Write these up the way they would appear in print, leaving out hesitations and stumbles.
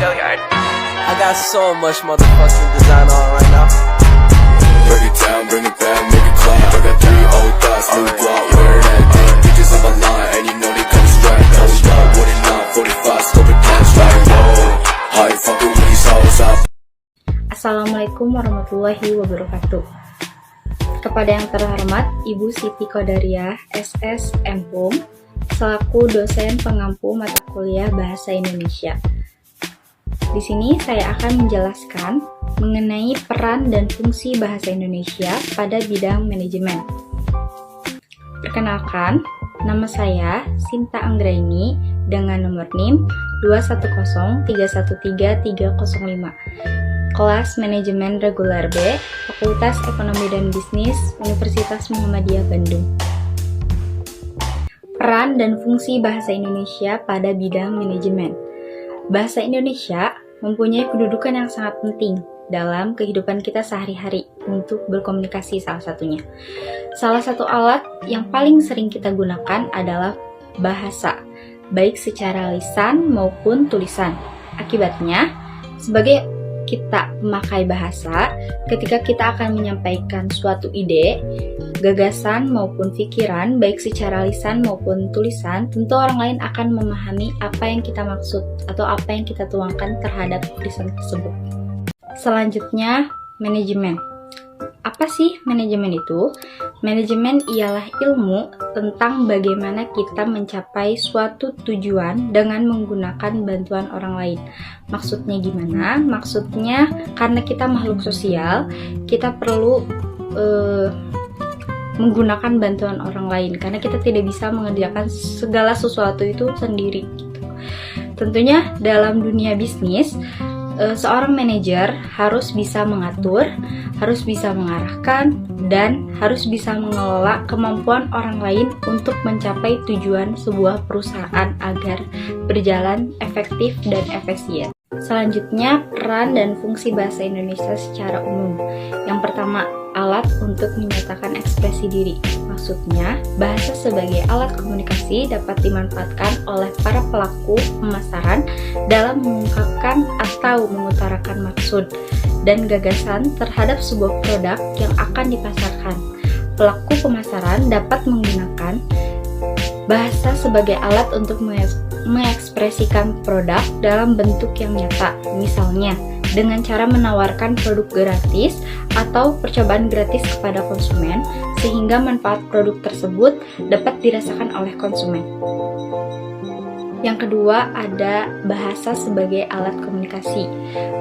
I got so much motherfucking design on right now. Break it down, bring it back, make it clap. I got 3 old thoughts, new block, where that day. Bitches on my line, and you know they come straight. Hold up, what it not, 45, scope it cash like whoa. How you fucking with these hoes up? Assalamualaikum warahmatullahi wabarakatuh. Kepada yang terhormat Ibu Siti Qodariah, SS MPUM, selaku dosen pengampu mata kuliah Bahasa Indonesia. Di sini saya akan menjelaskan mengenai peran dan fungsi bahasa Indonesia pada bidang manajemen. Perkenalkan, nama saya Sinta Anggraini dengan nomor NIM 210313305. Kelas Manajemen Reguler B, Fakultas Ekonomi dan Bisnis, Universitas Muhammadiyah Bandung. Peran dan fungsi bahasa Indonesia pada bidang manajemen. Bahasa Indonesia mempunyai kedudukan yang sangat penting dalam kehidupan kita sehari-hari untuk berkomunikasi salah satunya. Salah satu alat yang paling sering kita gunakan adalah bahasa, baik secara lisan maupun tulisan. Akibatnya, sebagai kita memakai bahasa, ketika kita akan menyampaikan suatu ide, gagasan maupun pikiran, baik secara lisan maupun tulisan, tentu orang lain akan memahami apa yang kita maksud atau apa yang kita tuangkan terhadap tulisan tersebut. Selanjutnya, manajemen. Apa sih manajemen itu? Manajemen ialah ilmu tentang bagaimana kita mencapai suatu tujuan dengan menggunakan bantuan orang lain. Maksudnya gimana? Maksudnya karena kita makhluk sosial, kita perlu menggunakan bantuan orang lain karena kita tidak bisa mengerjakan segala sesuatu itu sendiri. Tentunya dalam dunia bisnis, seorang manajer harus bisa mengatur, harus bisa mengarahkan, dan harus bisa mengelola kemampuan orang lain untuk mencapai tujuan sebuah perusahaan agar berjalan efektif dan efisien. Selanjutnya, peran dan fungsi bahasa Indonesia secara umum. Yang pertama, alat untuk menyatakan ekspresi diri. Maksudnya, bahasa sebagai alat komunikasi dapat dimanfaatkan oleh para pelaku pemasaran dalam mengungkapkan atau mengutarakan maksud dan gagasan terhadap sebuah produk yang akan dipasarkan. Pelaku pemasaran dapat menggunakan bahasa sebagai alat untuk mengekspresikan produk dalam bentuk yang nyata, misalnya dengan cara menawarkan produk gratis atau percobaan gratis kepada konsumen, sehingga manfaat produk tersebut dapat dirasakan oleh konsumen. Yang kedua, ada bahasa sebagai alat komunikasi.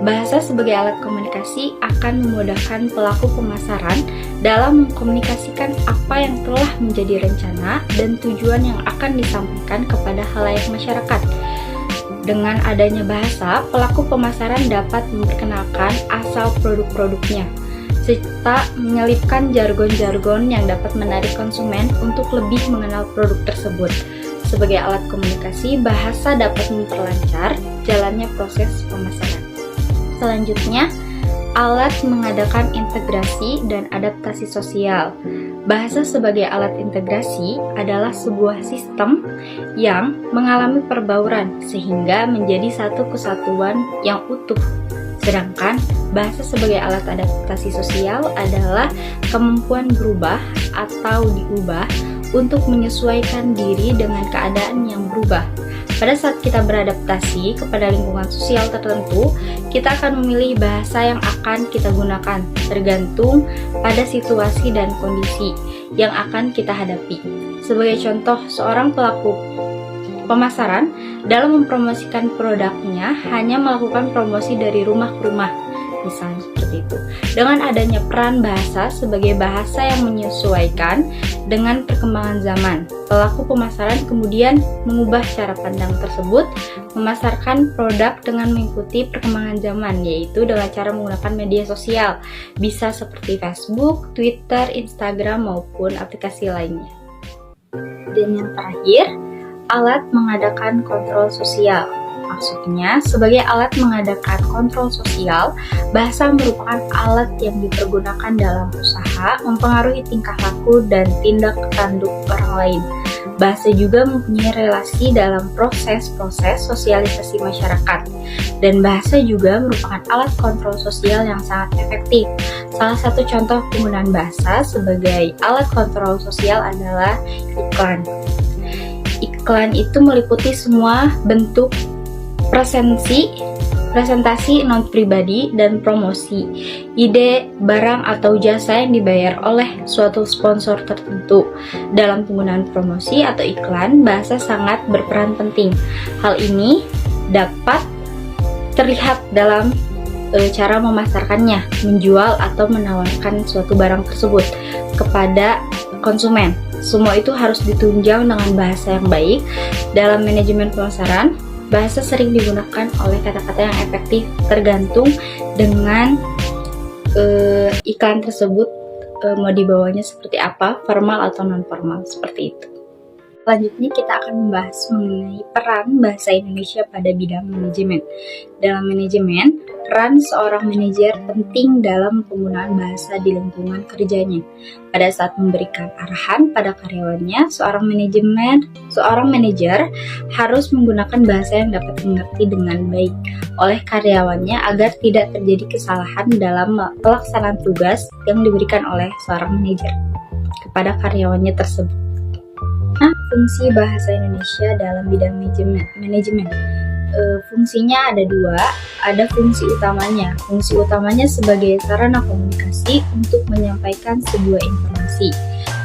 Bahasa sebagai alat komunikasi akan memudahkan pelaku pemasaran dalam mengkomunikasikan apa yang telah menjadi rencana dan tujuan yang akan disampaikan kepada khalayak masyarakat. Dengan adanya bahasa, pelaku pemasaran dapat memperkenalkan asal produk-produknya, serta menyelipkan jargon-jargon yang dapat menarik konsumen untuk lebih mengenal produk tersebut. Sebagai alat komunikasi, bahasa dapat memperlancar jalannya proses pemasaran. Selanjutnya, alat mengadakan integrasi dan adaptasi sosial. Bahasa sebagai alat integrasi adalah sebuah sistem yang mengalami perbauran sehingga menjadi satu kesatuan yang utuh. Sedangkan bahasa sebagai alat adaptasi sosial adalah kemampuan berubah atau diubah untuk menyesuaikan diri dengan keadaan yang berubah. Pada saat kita beradaptasi kepada lingkungan sosial tertentu, kita akan memilih bahasa yang akan kita gunakan, tergantung pada situasi dan kondisi yang akan kita hadapi. Sebagai contoh, seorang pelaku pemasaran dalam mempromosikan produknya hanya melakukan promosi dari rumah ke rumah, misalnya seperti itu. Dengan adanya peran bahasa sebagai bahasa yang menyesuaikan dengan perkembangan zaman, pelaku pemasaran kemudian mengubah cara pandang tersebut, memasarkan produk dengan mengikuti perkembangan zaman, yaitu dengan cara menggunakan media sosial, bisa seperti Facebook, Twitter, Instagram, maupun aplikasi lainnya. Dan yang terakhir, alat mengadakan kontrol sosial. Maksudnya, sebagai alat mengadakan kontrol sosial, bahasa merupakan alat yang dipergunakan dalam usaha mempengaruhi tingkah laku dan tindak tanduk orang lain. Bahasa juga mempunyai relasi dalam proses-proses sosialisasi masyarakat, dan bahasa juga merupakan alat kontrol sosial yang sangat efektif. Salah satu contoh penggunaan bahasa sebagai alat kontrol sosial adalah iklan. Iklan itu meliputi semua bentuk presentasi non-pribadi dan promosi, ide, barang, atau jasa yang dibayar oleh suatu sponsor tertentu. Dalam penggunaan promosi atau iklan, bahasa sangat berperan penting. Hal ini dapat terlihat dalam cara memasarkannya, menjual atau menawarkan suatu barang tersebut kepada konsumen. Semua itu harus ditunjang dengan bahasa yang baik. Dalam manajemen pemasaran, bahasa sering digunakan oleh kata-kata yang efektif tergantung dengan iklan tersebut mau dibawanya seperti apa, formal atau non-formal, seperti itu. Selanjutnya kita akan membahas mengenai peran bahasa Indonesia pada bidang manajemen. Dalam manajemen, peran seorang manajer penting dalam penggunaan bahasa di lingkungan kerjanya. Pada saat memberikan arahan pada karyawannya, seorang manajer harus menggunakan bahasa yang dapat dimengerti dengan baik oleh karyawannya agar tidak terjadi kesalahan dalam pelaksanaan tugas yang diberikan oleh seorang manajer kepada karyawannya tersebut. Fungsi bahasa Indonesia dalam bidang manajemen. Fungsinya ada dua. Ada fungsi utamanya. Fungsi utamanya sebagai sarana komunikasi untuk menyampaikan sebuah informasi.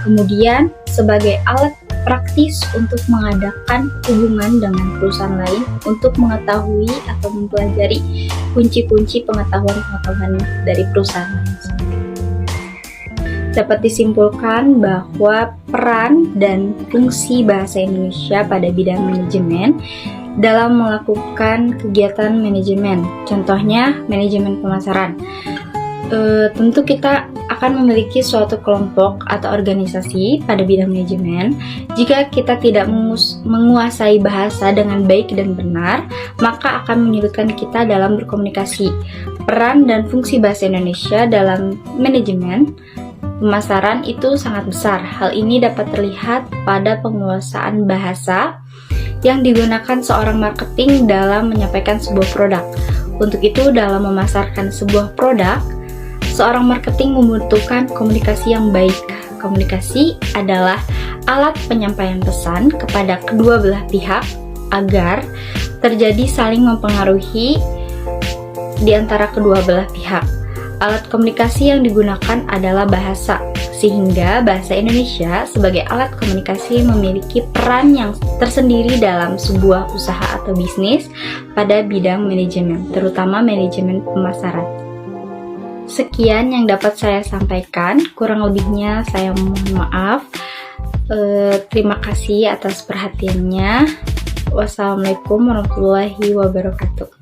Kemudian sebagai alat praktis untuk mengadakan hubungan dengan perusahaan lain untuk mengetahui atau mempelajari kunci-kunci pengetahuan dari perusahaan lain. Dapat disimpulkan bahwa peran dan fungsi bahasa Indonesia pada bidang manajemen dalam melakukan kegiatan manajemen, contohnya manajemen pemasaran. Tentu kita akan memiliki suatu kelompok atau organisasi pada bidang manajemen. Jika kita tidak menguasai bahasa dengan baik dan benar, maka akan menyulitkan kita dalam berkomunikasi. Peran dan fungsi bahasa Indonesia dalam manajemen pemasaran itu sangat besar. Hal ini dapat terlihat pada penguasaan bahasa yang digunakan seorang marketing dalam menyampaikan sebuah produk. Untuk itu, dalam memasarkan sebuah produk, seorang marketing membutuhkan komunikasi yang baik. Komunikasi adalah alat penyampaian pesan kepada kedua belah pihak agar terjadi saling mempengaruhi di antara kedua belah pihak. Alat komunikasi yang digunakan adalah bahasa, sehingga bahasa Indonesia sebagai alat komunikasi memiliki peran yang tersendiri dalam sebuah usaha atau bisnis pada bidang manajemen, terutama manajemen pemasaran. Sekian yang dapat saya sampaikan, kurang lebihnya saya mohon maaf. Terima kasih atas perhatiannya. Wassalamualaikum warahmatullahi wabarakatuh.